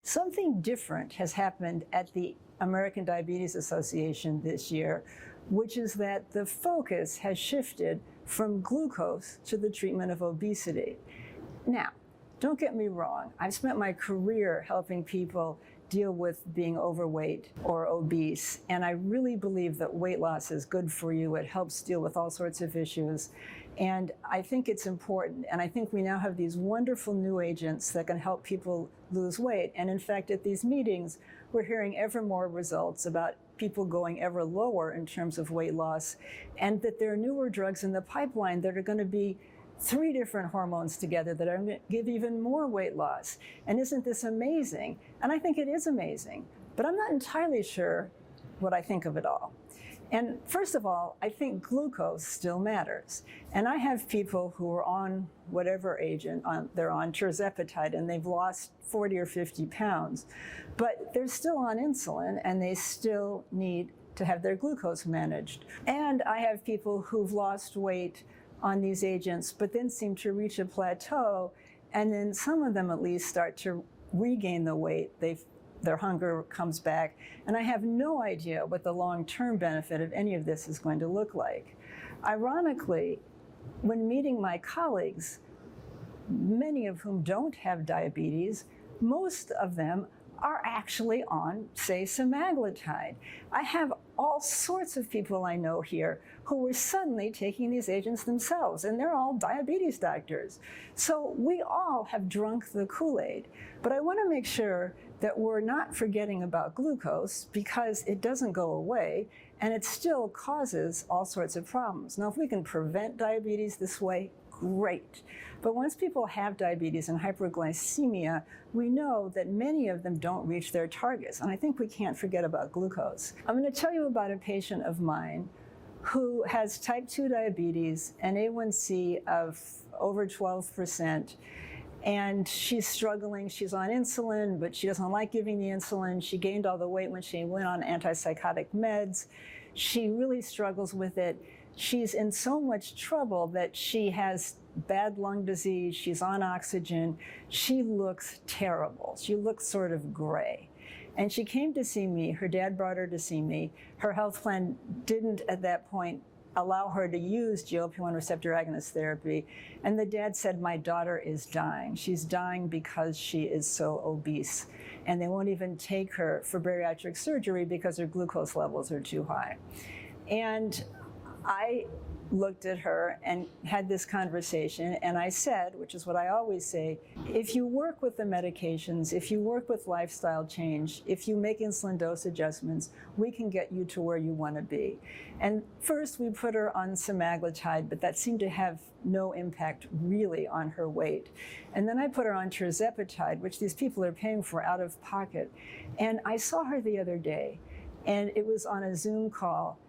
Something different has happened at the American Diabetes Association this year, which is that the focus has shifted from glucose to the treatment of obesity. Now, don't get me wrong, I've spent my career helping people deal with being overweight or obese, and I really believe that weight loss is good for you. It helps deal with all sorts of issues, and I think it's important, and I think we now have these wonderful new agents that can help people lose weight. And in fact, at these meetings, we're hearing ever more results about people going ever lower in terms of weight loss, and that there are newer drugs in the pipeline that are going to be 3 different hormones together that are going to give even more weight loss. And isn't this amazing? And I think it is amazing, but I'm not entirely sure what I think of it all. And first of all, I think glucose still matters. And I have people who are on whatever agent, they're on tirzepatide, and they've lost 40 or 50 pounds, but they're still on insulin and they still need to have their glucose managed. And I have people who've lost weight on these agents, but then seem to reach a plateau, and then some of them at least start to regain the weight. Their hunger comes back, and I have no idea what the long-term benefit of any of this is going to look like. Ironically, when meeting my colleagues, many of whom don't have diabetes, most of them are actually on, say, semaglutide. I have all sorts of people I know here who were suddenly taking these agents themselves, and they're all diabetes doctors. So we all have drunk the Kool-Aid. But I want to make sure that we're not forgetting about glucose, because it doesn't go away, and it still causes all sorts of problems. Now, if we can prevent diabetes this way, great. But once people have diabetes and hyperglycemia, we know that many of them don't reach their targets. And I think we can't forget about glucose. I'm going to tell you about a patient of mine who has type 2 diabetes, an A1C of over 12%. And she's struggling. She's on insulin, but she doesn't like giving the insulin. She gained all the weight when she went on antipsychotic meds. She really struggles with it. She's in so much trouble that she has bad lung disease. She's on oxygen. She looks terrible. She looks sort of gray. And she came to see me. Her dad brought her to see me. Her health plan didn't at that point allow her to use GLP-1 receptor agonist therapy. And the dad said, "My daughter is dying. She's dying because she is so obese. And they won't even take her for bariatric surgery because her glucose levels are too high." And I looked at her and had this conversation, and I said, which is what I always say, if you work with the medications, if you work with lifestyle change, if you make insulin dose adjustments, we can get you to where you want to be. And first we put her on semaglutide, but that seemed to have no impact really on her weight. And then I put her on tirzepatide, which these people are paying for out of pocket. And I saw her the other day, and it was on a Zoom call,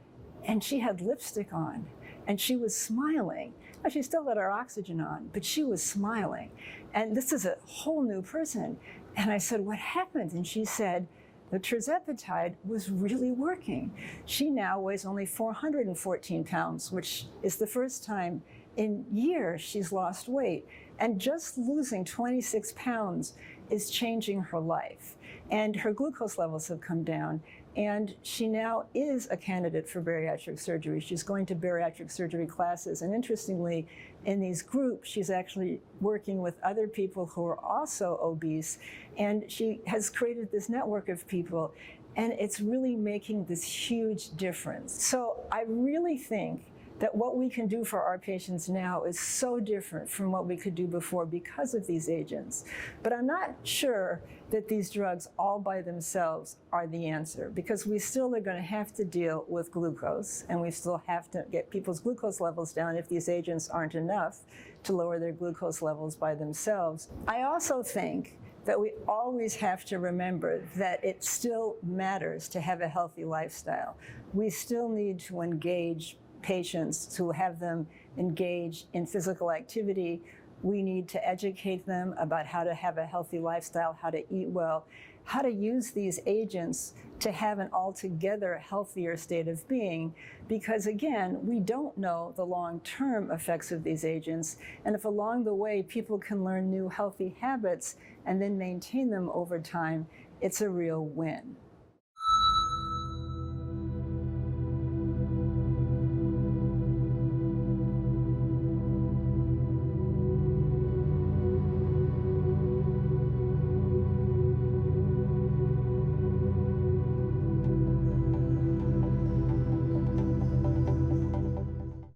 and she had lipstick on, and she was smiling. Now, she still had her oxygen on, but she was smiling. And this is a whole new person. And I said, "What happened?" And she said, the tirzepatide was really working. She now weighs only 414 pounds, which is the first time in years she's lost weight. And just losing 26 pounds is changing her life. And her glucose levels have come down. And she now is a candidate for bariatric surgery. She's going to bariatric surgery classes. And interestingly, in these groups, she's actually working with other people who are also obese. And she has created this network of people. And it's really making this huge difference. So I really think that what we can do for our patients now is so different from what we could do before because of these agents. But I'm not sure that these drugs all by themselves are the answer, because we still are going to have to deal with glucose, and we still have to get people's glucose levels down if these agents aren't enough to lower their glucose levels by themselves. I also think that we always have to remember that it still matters to have a healthy lifestyle. We still need to engage patients, to have them engage in physical activity. We need to educate them about how to have a healthy lifestyle, how to eat well, how to use these agents to have an altogether healthier state of being, because again, we don't know the long-term effects of these agents, and if along the way people can learn new healthy habits and then maintain them over time, it's a real win.